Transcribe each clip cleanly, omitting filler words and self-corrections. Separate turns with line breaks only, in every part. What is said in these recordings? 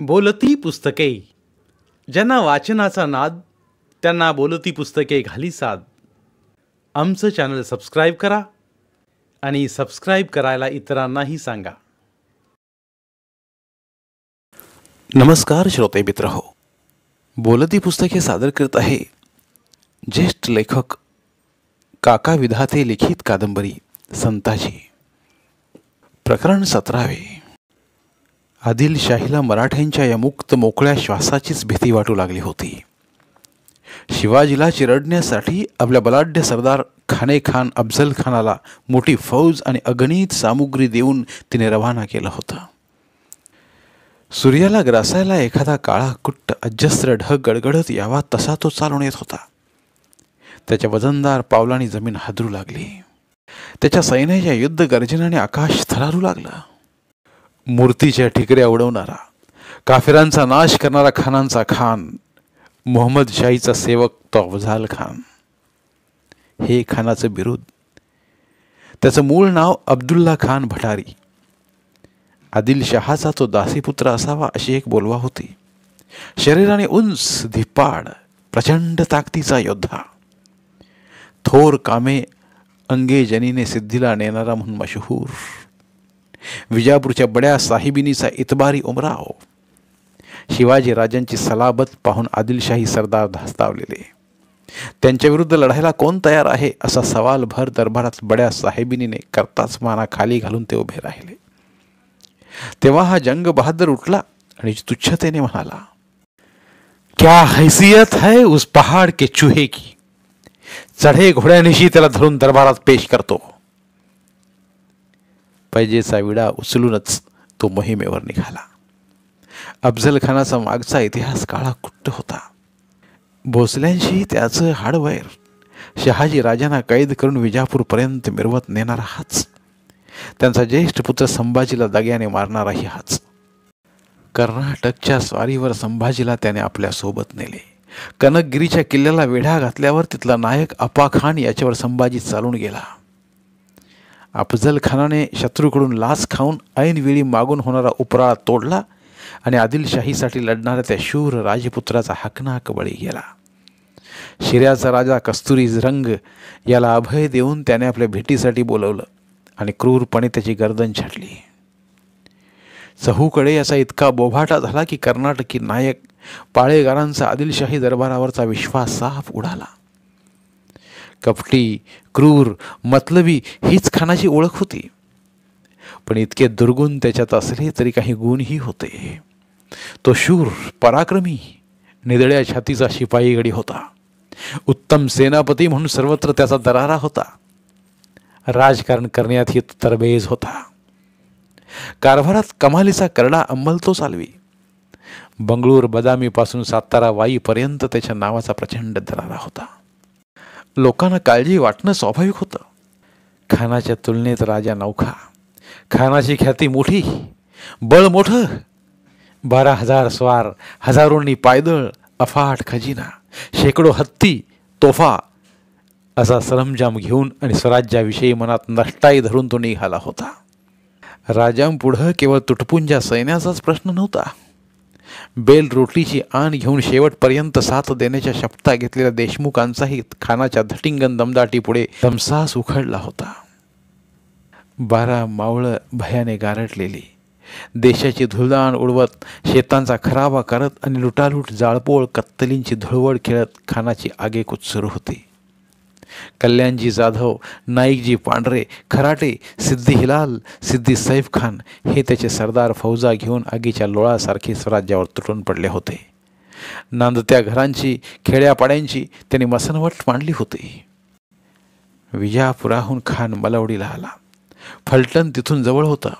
बोलती पुस्तके. ज्यांना वाचनाचा नाद त्यांना बोलती पुस्तके घाली साद. आमचं चॅनल सबस्क्राईब करा आणि सबस्क्राईब करायला इतरांनाही सांगा. नमस्कार श्रोते मित्र हो, बोलती पुस्तके सादर करत आहे ज्येष्ठ लेखक काका विधाते लिखित कादंबरी संताजी. प्रकरण 17. आदिलशाहीला मराठ्यांच्या या मुक्त मोकळ्या श्वासाचीच भीती वाटू लागली होती. शिवाजीला चिरडण्यासाठी आपल्या बलाढ्य सरदार खाने खान अफजल खानाला मोठी फौज आणि अगणित सामुग्री देऊन तिने रवाना केलं होतं. सूर्याला ग्रासायला एखादा काळा कुट्ट अजस्त्र ढग गडगडत यावा तसा तो चालून येत होता. त्याच्या वजनदार पावलांनी जमीन हादरू लागली. त्याच्या सैन्याच्या युद्ध गर्जनाने आकाश थरारू लागलं. मूर्तीच्या ठिकऱ्या उडवणारा, काफिरांचा नाश करणारा खानांचा खान, मोहम्मद शाहीचा सेवक तो अफझल खान, हे खानाचं बिरुद. त्याचं मूळ नाव अब्दुल्ला खान भटारी. आदिलशहाचा तो दासीपुत्र असावा अशी एक बोलवा होती. शरीराने उंच, धिप्पाड, प्रचंड ताकदीचा योद्धा, थोर कामे अंगे जनीने सिद्धीला नेणारा म्हणून मशहूर. विजापूरच्या बड्या साहिबिनीचा इतबारी उमराव. शिवाजी राजांची सलाबत पाहून आदिलशाही सरदार धास्तावलेले. त्यांच्या विरुद्ध लढायला कोण तयार आहे असा सवाल भर दरबारात बड्या साहेबिनीने करताच माना खाली घालून ते उभे राहिले. तेव्हा हा जंग बहादर उठला आणि तुच्छतेने म्हणाला, क्या हैसियत है उस पहाड़ के चूहे की. चढे घोड्यानिशी त्याला धरून दरबारात पेश करतो. पैजेचा विडा उचलूनच तो मोहिमेवर निघाला. अफजल खानाचा मागचा इतिहास काळा कुट्ट होता. भोसल्यांशी त्याचं हाडवैर. शहाजी राजांना कैद करून विजापूरपर्यंत मिरवत नेणारा हाच. त्यांचा ज्येष्ठ पुत्र संभाजीला दग्याने मारणाराही हाच. कर्नाटकच्या स्वारीवर संभाजीला त्याने आपल्या सोबत नेले. कनकगिरीच्या किल्ल्याला वेढा घातल्यावर तिथला नायक अपाखान याच्यावर संभाजी चालून गेला. अफजल खानाने शत्रूकडून लाच खाऊन ऐनवेळी मागून होणारा उपराळा तोडला आणि आदिलशाहीसाठी लढणाऱ्या त्या शूर राजपुत्राचा हकनाक बळी गेला. शिर्याचा राजा कस्तुरी रंग याला अभय देऊन त्याने आपल्या भेटीसाठी बोलवलं आणि क्रूरपणे त्याची गर्दन छाटली. चहूकडे याचा इतका बोभाटा झाला की कर्नाटकी नायक पाळेगारांचा आदिलशाही दरबारावरचा विश्वास साफ उडाला. कपटी, क्रूर, मतलबी हीच खानाची ओळख होती. पण इतके दुर्गुण त्याच्यात असले तरी काही गुणही होते. तो शूर, पराक्रमी, निदळ्या छातीचा शिपाई गडी होता. उत्तम सेनापती म्हणून सर्वत्र त्याचा दरारा होता. राजकारण करण्यातही तरबेज होता. कारभारात कमालीचा करडा अंमल तो चालवी. बंगळूर बदामीपासून सातारा वाईपर्यंत त्याच्या नावाचा प्रचंड दरारा होता. लोकांना काळजी वाटणं स्वाभाविक होतं. खानाच्या तुलनेत राजा नौखा. खानाची ख्याती मोठी, बळ मोठं, 12,000 स्वार, हजारोंनी पायदळ, अफाट खजिना, शेकडो हत्ती, तोफा असा सरंजाम घेऊन आणि स्वराज्याविषयी मनात नष्टाई धरून तो निघाला होता. राजांपुढं केवळ तुटपुंजा सैन्याचाच प्रश्न नव्हता. बेल रोटीची आण घेऊन शेवटपर्यंत साथ देण्याच्या शपथा घेतलेल्या देशमुखांचाही खानाच्या धटिंगन दमदाटीपुढे धमसास उखडला होता. 12 मावळं भयाने गारटलेली, देशाची धुळदाण उडवत, शेतांचा खराबा करत आणि लुटालूट, जाळपोळ, कत्तलींची धुळवड खेळत खानाची आगेकूच सुरू होती. कल्याणजी जाधव, नाईकजी पांढरे, खराटे, सिद्दी हिलाल, सिद्दी सैफ खान हे त्याचे सरदार फौजा घेऊन आगीच्या लोळासारखे स्वराज्यावर तुटून पडले होते. नांदत्या घरांची, खेड्यापाड्यांची त्यांनी मसनवट मांडली होती. विजापुराहून खान मलवडीला आला. फलटण तिथून जवळ होतं.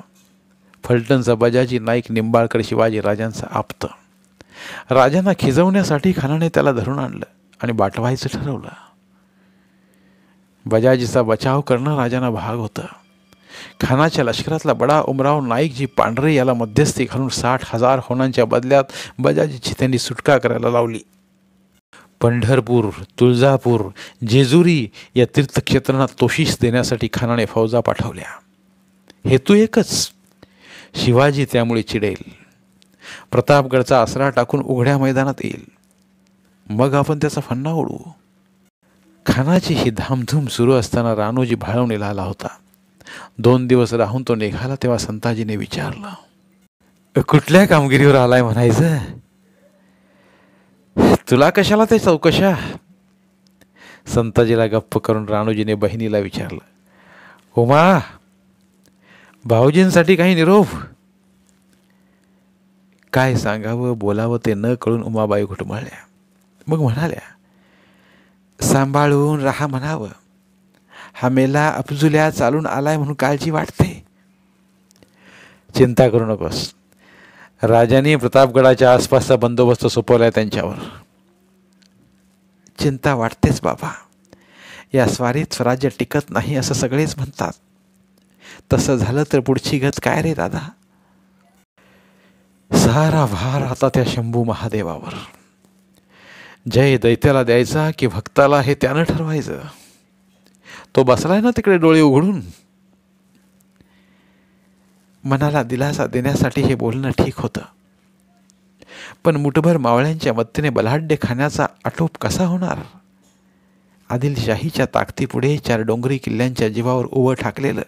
फलटणचा बजाजी नाईक निंबाळकर शिवाजी राजांचा आप्त. राजांना खिजवण्यासाठी खानाने त्याला धरून आणलं आणि बाटवायचं ठरवलं. बजाजीचा बचाव करणं राजांना भाग होतं. खानाच्या लष्करातला बडा उमराव नाईकजी पांढरे याला मध्यस्थी घालून 60,000 होणांच्या बदल्यात बजाजीची त्यांनी सुटका करायला लावली. पंढरपूर, तुळजापूर, जेजुरी या तीर्थक्षेत्रांना तोशीस देण्यासाठी खानाने फौजा पाठवल्या. हेतू एकच, शिवाजी त्यामुळे चिडेल, प्रतापगडचा आसरा टाकून उघड्या मैदानात येईल. मग आपण त्याचा फन्ना ओढू. खानाची ही धामधूम सुरू असताना रानोजी भाळवणीला आला होता. 2 दिवस राहून तो निघाला तेव्हा संताजीने विचारलं, कुठल्या कामगिरीवर आलाय म्हणायचं? तुला कशाला ते चौकशा? संताजीला गप्प करून राणोजीने बहिणीला विचारलं, उमा, भाऊजींसाठी काही निरोप? काय सांगावं बोलावं ते न कळून उमाबाई घुटमळल्या. मग म्हणाल्या, सांभाळून राहा म्हणावं. हा मेला अफजुल्या चालून आलाय म्हणून काळजी वाटते. चिंता करू नकोस. राजाने प्रतापगडाच्या आसपासचा बंदोबस्त सोपवलाय त्यांच्यावर. चिंता वाटतेच बाबा. या स्वारीत स्वराज्य टिकत नाही असं सगळेच म्हणतात. तसं झालं तर पुढची गत काय रे दादा? सारा भार आता त्या शंभू महादेवावर. जय दैत्याला द्यायचा की भक्ताला हे त्यानं ठरवायचं. तो बसलाय ना तिकडे डोळे उघडून. मनाला दिलासा देण्यासाठी हे बोलणं ठीक होतं, पण मुठभर मावळ्यांच्या मत्तेने बलाढ्य खाण्याचा आटोप कसा होणार? आदिलशाहीच्या ताकदीपुढे 4 डोंगरी किल्ल्यांच्या जीवावर उभं ठाकलेलं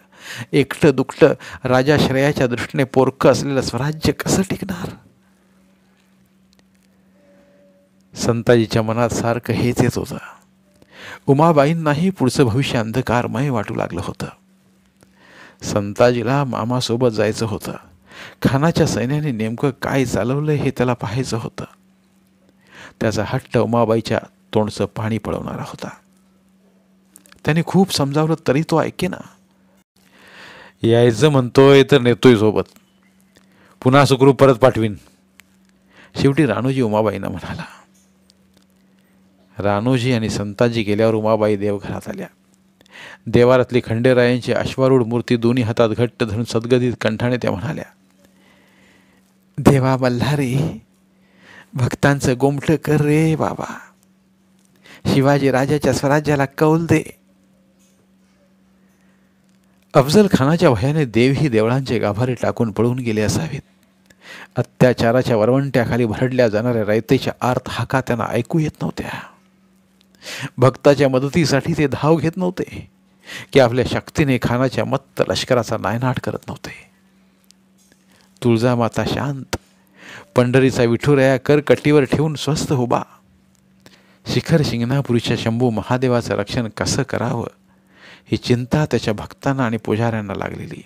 एकटं दुकटं राजाश्रयाच्या दृष्टीने पोरकं असलेलं स्वराज्य कसं टिकणार? संताजीच्या मनात सारखं हेच येत होतं. उमाबाईंनाही पुढचं भविष्य अंधकारमय वाटू लागलं होतं. संताजीला मामासोबत जायचं होतं. खानाच्या सैन्याने नेमकं काय चालवलं हे त्याला पाहायचं होतं. त्याचा हट्ट उमाबाईच्या तोंडचं पाणी पळवणारा होता. त्याने खूप समजावलं तरी तो ऐकेना. यायचं म्हणतोय तर नेतोय सोबत, पुन्हा सुखरूप परत पाठवीन. शेवटी राणोजी उमाबाईंना म्हणाला. राणोजी आणि संताजी गेल्यावर उमाबाई देवघरात आल्या. देवारातली खंडेरायांची अश्वारूढ मूर्ती दोन्ही हातात घट्ट धरून सद्गदित कंठाने त्या म्हणाल्या, देवा मल्हारी, भक्तांचं गोमठं कर रे बाबा. शिवाजी राजाच्या स्वराज्याला कौल दे. अफजल खानाच्या भयाने देवही देवळांचे गाभारे टाकून पळून गेले असावेत. अत्याचाराच्या वरवंट्याखाली भरडल्या जाणाऱ्या रयतेच्या आर्त हाका त्यांना ऐकू येत नव्हत्या. भक्ताच्या मदतीसाठी ते धाव घेत नव्हते की आपल्या शक्तीने खानाच्या मत्त लष्कराचा नायनाट करत नव्हते. तुळजामाता शांत, पंढरीचा विठुराया कर कटीवर ठेवून स्वस्थ उभा. शिखर शिंगणापुरीच्या शंभू महादेवाचं रक्षण कसं करावं ही चिंता त्याच्या भक्तांना आणि पुजाऱ्यांना लागलेली.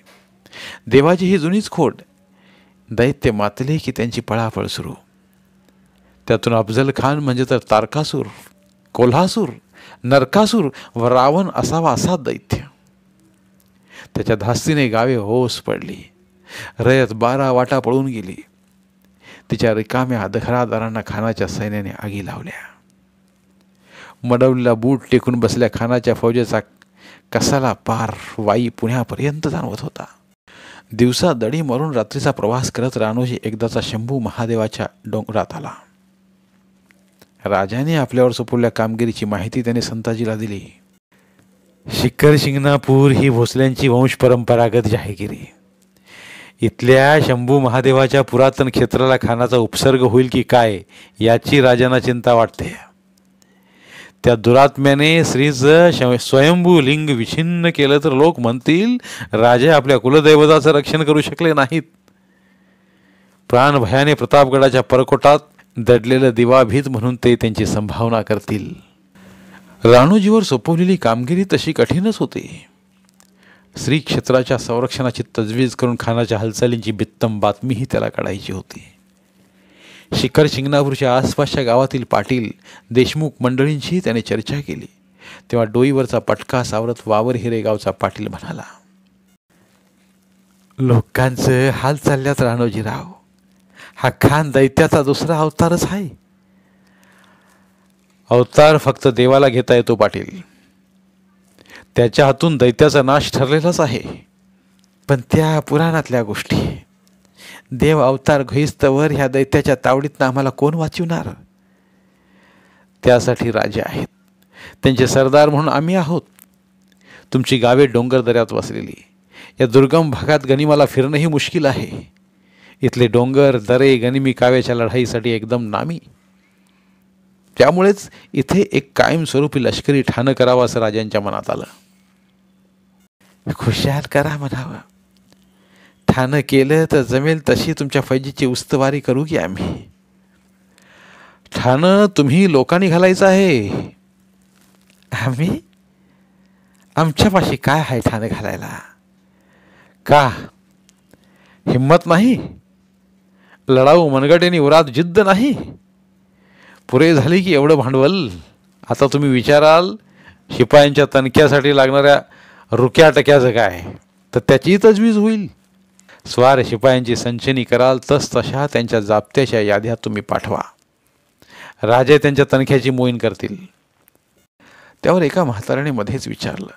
देवाची ही जुनीच खोड. दैत्य मातले की त्यांची पळापळ सुरू. त्यातून अफजल खान म्हणजे तर तारकासूर, कोल्हासूर, नरकासूर व रावण असावा असा दैत्य. त्याच्या धास्तीने गावे होस पडली. रयत 12 वाटा पळून गेली. तिच्या रिकाम्या दखरादारांना खानाच्या सैन्याने आगी लावल्या. मडवलीला बूट टेकून बसल्या खानाच्या फौजेचा कसाला पार वाई पुण्यापर्यंत जाणवत होता. दिवसा दडी मारून रात्रीचा प्रवास करत राणोजी एकदाचा शंभू महादेवाच्या डोंगरात आला. राजाने आपल्यावर सोपवल्या कामगिरीची माहिती त्याने संताजीला दिली. शिखर शिंगणापूर ही भोसल्यांची वंश परंपरागत जहागिरी. इथल्या शंभू महादेवाच्या पुरातन क्षेत्राला खानाचा उपसर्ग होईल की काय याची राजांना चिंता वाटते. त्या दुरात्म्याने श्रीचं स्वयंभू लिंग विछिन्न केलं तर लोक म्हणतील राजे आपल्या कुलदैवताचं रक्षण करू शकले नाहीत. प्राणभयाने प्रतापगडाच्या परकोटात दडलेलं दिवाभीत म्हणून ते त्यांची संभावना करतील. राणोजीवर सोपवलेली कामगिरी तशी कठीणच होती. श्री क्षेत्राच्या संरक्षणाची तजवीज करून खानाच्या हालचालींची बित्तम बातमीही त्याला काढायची होती. शिखर शिंगणापूरच्या आसपासच्या गावातील पाटील देशमुख मंडळींशी त्याने चर्चा केली. तेव्हा डोईवरचा पटका सावरत वावर हिरे गावचा पाटील म्हणाला, लोकांचं हाल चालल्यात राणोजीराव. हा खान दैत्याचा दुसरा अवतारच आहे. अवतार फक्त देवाला घेता येतो पाटील. त्याच्या हातून दैत्याचा नाश ठरलेलाच आहे. पण त्या पुराणातल्या गोष्टी, देव अवतार घेईस्तवर ह्या दैत्याच्या तावडीतनं आम्हाला कोण वाचवणार? त्यासाठी राजे आहेत, त्यांचे सरदार म्हणून आम्ही आहोत. तुमची गावे डोंगर दऱ्यात वसलेली, या दुर्गम भागात गनिमाला फिरणंही मुश्किल आहे. इथले डोंगर दरे गनिमी काव्याच्या लढाईसाठी एकदम नामी. त्यामुळेच इथे एक कायमस्वरूपी लष्करी ठाणं करावं असं राजांच्या मनात आलं. खुशाल करा म्हणावं. ठाणं केलं तर जमेल तशी तुमच्या फौजेची उस्तवारी करू की आम्ही. ठाणं तुम्ही लोकांनी घालायचं आहे. आम्ही? आमच्यापाशी काय आहे ठाणं घालायला? का हिम्मत नाही? लढाऊ मनगटेनी उरात जिद्द नाही? पुरे झाले की एवढं भांडवल? आता तुम्ही विचाराल शिपायांच्या तणक्यासाठी लागणाऱ्या रुक्या टक्याचं काय, तर त्याची तजवीज होईल. स्वार शिपायांची संचनी कराल तशा त्यांच्या जाप्त्याच्या याद्या तुम्ही पाठवा. राजे त्यांच्या तणख्याची मोहीण करतील. त्यावर एका म्हाताऱ्याने मध्येच विचारलं,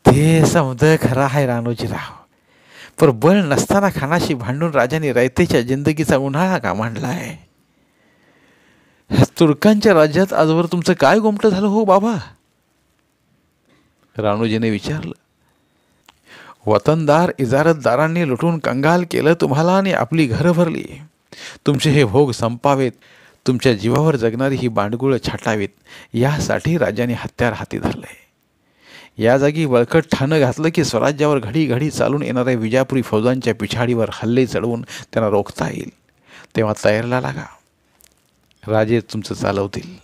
ते समज खरं आहे राणोजीराव, पर बळ नसताना खानाशी भांडून राजाने रयतेच्या जिंदगीचा उन्हाळा का मांडलाय? तुर्कांच्या राज्यात आजवर तुमचं काय गोमटं झालं हो बाबा? राणोजीने विचारलं. वतनदार इजारतदारांनी लुटून कंगाल केलं तुम्हाला आणि आपली घरं भरली. तुमचे हे भोग संपावेत, तुमच्या जीवावर जगणारी ही बांडगुळं छाटावीत, यासाठी राजाने हत्यार हाती धरलंय. या जागी बळकट ठाणं घातलं की स्वराज्यावर घडी घडी चालून येणाऱ्या विजापुरी फौजांच्या पिछाडीवर हल्ले चढवून त्यांना रोखता येईल. तेव्हा तयारीला लागा. राजे तुमचं चालवतील.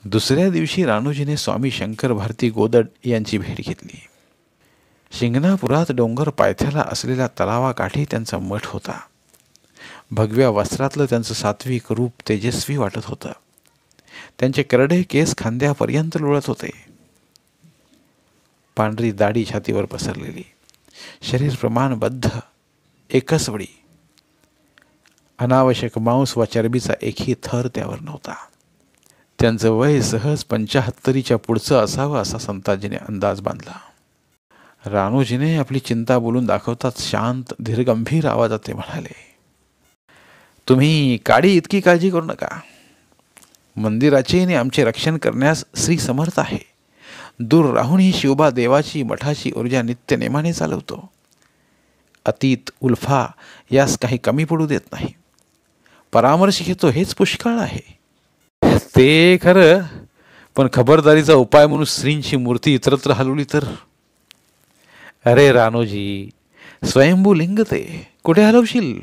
दुसऱ्या दिवशी राणोजीने स्वामी शंकर भारती गोदड यांची भेट घेतली. शिंगणापुरात डोंगर पायथ्याला असलेल्या तलावाकाठी त्यांचा मठ होता. भगव्या वस्त्रातलं त्यांचं सात्विक रूप तेजस्वी वाटत होतं. त्यांचे करडे केस खांद्यापर्यंत लोळत होते. पांढरी दाढी छातीवर पसरलेली, शरीर प्रमाणबद्ध, एकसवडी, अनावश्यक मांस वा चरबीचा एकही थर त्यावर नव्हता. त्यांचं वय सहज 75च्या पुढचं असावं असा संताजीने अंदाज बांधला. राणोजीने आपली चिंता बोलून दाखवताच शांत धीरगंभीर आवाजात ते म्हणाले, तुम्ही काडी इतकी काळजी करू नका. मंदिराचे आणि आमचे रक्षण करण्यास श्री समर्थ आहे. दूर राहूनही शिवबा देवाची मठाची ऊर्जा नित्य नेमाने चालवतो. अतीत उल्फा यास काही कमी पडू देत नाही. परामर्श घेतो हेच पुष्कळ आहे. ते खरं, पण खबरदारीचा उपाय म्हणून श्रींची मूर्ती इतरत्र हलवली तर? अरे राणोजी, स्वयंभू लिंग ते कुठे हलवशील?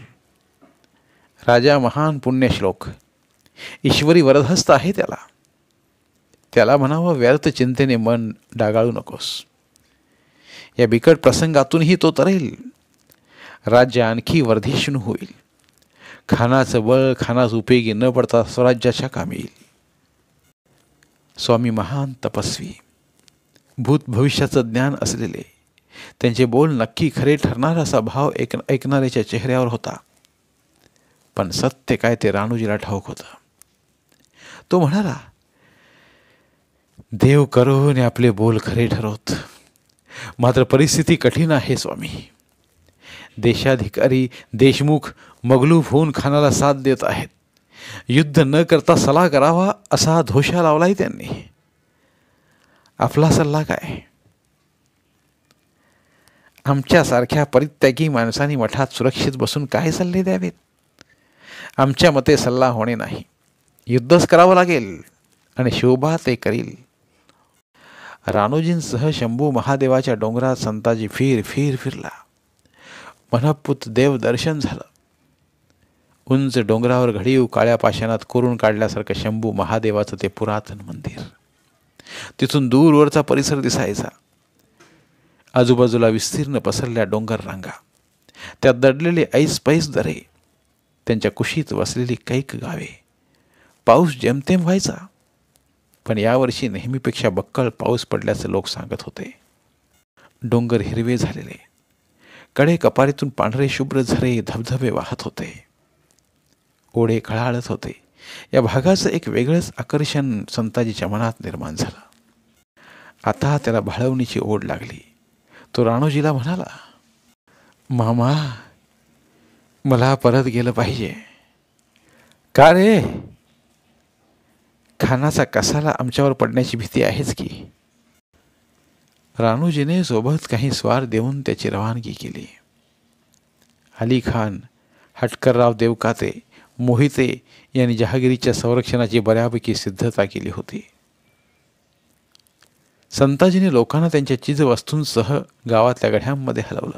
राजा महान पुण्यश्लोक, ईश्वरी वरदहस्त आहे त्याला. त्याला म्हणावं व्यर्थ चिंतेने मन डागाळू नकोस. या बिकट प्रसंगातूनही तो तरेल. राज्य आणखी वर्धिष्णू होईल. खानाचं बळ खानास उपयोगी न पडता स्वराज्याच्या कामी येईल. स्वामी महान तपस्वी, भूत भविष्याचं ज्ञान असलेले, त्यांचे बोल नक्की खरे ठरणार असा भाव ऐकणाऱ्याच्या चेहऱ्यावर होता. पण सत्य काय ते राणोजीला ठाऊक होतं. तो म्हणाला, देव करून आपले बोल खरे ठरवत. मात्र परिस्थिती कठीण आहे स्वामी. देशाधिकारी देशमुख मगलूफ होऊन खानाला साथ देत आहेत. युद्ध न करता सल्ला करावा असा धोशा लावलाय त्यांनी. आपला सल्ला काय? आमच्यासारख्या परित्यागी माणसांनी मठात सुरक्षित बसून काय सल्ले द्यावेत? आमच्या मते सल्ला होणे नाही, युद्धच करावं लागेल आणि शिवबा ते करील. राणोजींसह शंभू महादेवाच्या डोंगरात संताजी फिरला. मनपूत देव दर्शन झालं. उंच डोंगरावर घडीव काळ्या पाषाणात कोरून काढल्यासारखं शंभू महादेवाचं ते पुरातन मंदिर. तिथून दूरवरचा परिसर दिसायचा. आजूबाजूला विस्तीर्ण पसरल्या डोंगर रांगा, त्यात दडलेले ऐस पैस दरे, त्यांच्या कुशीत वसलेली कैक गावे. पाऊस जेमतेम व्हायचा, पण यावर्षी नेहमीपेक्षा बक्कळ पाऊस पडल्याचं लोक सांगत होते. डोंगर हिरवे झालेले, कडे कपारीतून पांढरे शुभ्र झरे धबधबे वाहत होते. ओढे खळाळत होते. या भागाचं एक वेगळंच आकर्षण संताजीच्या मनात निर्माण झालं. आता त्याला भाळवणीची ओढ लागली. तो राणोजीला म्हणाला, मामा, मला परत गेलं पाहिजे. का रे? खानाचा कसाला आमच्यावर पडण्याची भीती आहेच की. राणोजीने सोबत काही स्वार देऊन त्याची रवानगी केली. अली खान, हटकरराव देवकाते, मोहिते यांनी जहागिरीच्या संरक्षणाची बऱ्यापैकी सिद्धता केली होती. संताजीने लोकांना त्यांच्या चीजवस्तूंसह गावातल्या गढ्यांमध्ये हलवलं.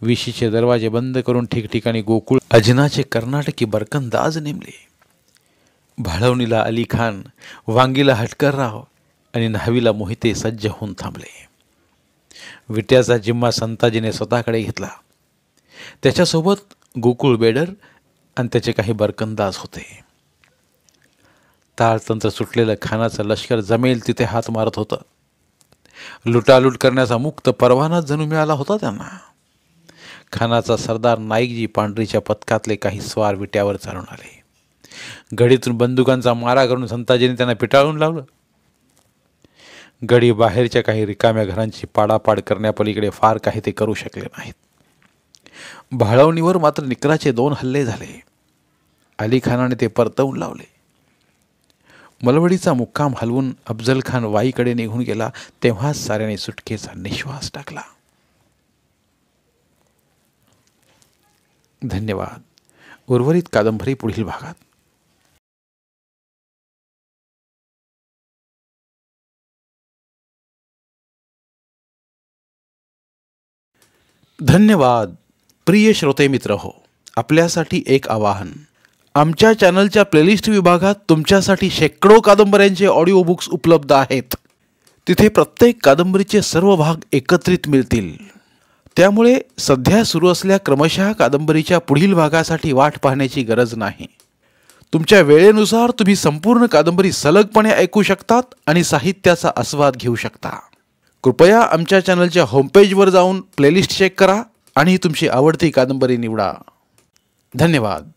विशीचे दरवाजे बंद करून ठिकठिकाणी गोकुळ अजनाचे कर्नाटकी बरकंदाज नेमले. भाळवणीला अली खान, वांगीला हटकरराव आणि न्हावीला मोहिते सज्ज होऊन थांबले. विट्याचा जिम्मा संताजीने स्वतःकडे घेतला. त्याच्यासोबत गोकुळ बेडर आणि त्याचे काही बरकंदाज होते. ताळतंत्र सुटलेलं खानाचं लष्कर जमेल तिथे हात मारत होतं. लुटालूट करण्याचा मुक्त परवाना जणू मिळाला होता त्यांना. खानाचा सरदार नाईकजी पांढरीच्या पथकातले काही स्वार विट्यावर चालून आले. गडीतून बंदुकांचा मारा करून संताजीने त्यांना पिटाळून लावलं. गडी बाहेरच्या काही रिकाम्या घरांची पाडापाड करण्यापलीकडे फार काही ते करू शकले नाहीत. भाळवणीवर मात्र निकराचे 2 हल्ले झाले. अली खानाने ते परतवून लावले. मलवडीचा मुक्काम हलवून अफजल खान वाईकडे निघून गेला तेव्हाच साऱ्याने सुटकेचा निश्वास टाकला. धन्यवाद. उर्वरित कादंबरी पुढील भागात. धन्यवाद. प्रिय श्रोते मित्र हो, आपल्यासाठी एक आवाहन. आमच्या चॅनलच्या प्लेलिस्ट विभागात तुमच्यासाठी शेकडो कादंबऱ्यांचे ऑडिओ बुक्स उपलब्ध आहेत. तिथे प्रत्येक कादंबरीचे सर्व भाग एकत्रित मिळतील. त्यामुळे सध्या सुरू असलेल्या क्रमशः कादंबरीच्या पुढील भागासाठी वाट पाहण्याची गरज नाही. तुमच्या वेळेनुसार तुम्ही संपूर्ण कादंबरी सलगपणे ऐकू शकतात आणि साहित्याचा आस्वाद घेऊ शकता. कृपया आमच्या चॅनलच्या होमपेजवर जाऊन प्लेलिस्ट चेक करा आणि तुमची आवडती कादंबरी निवडा. धन्यवाद.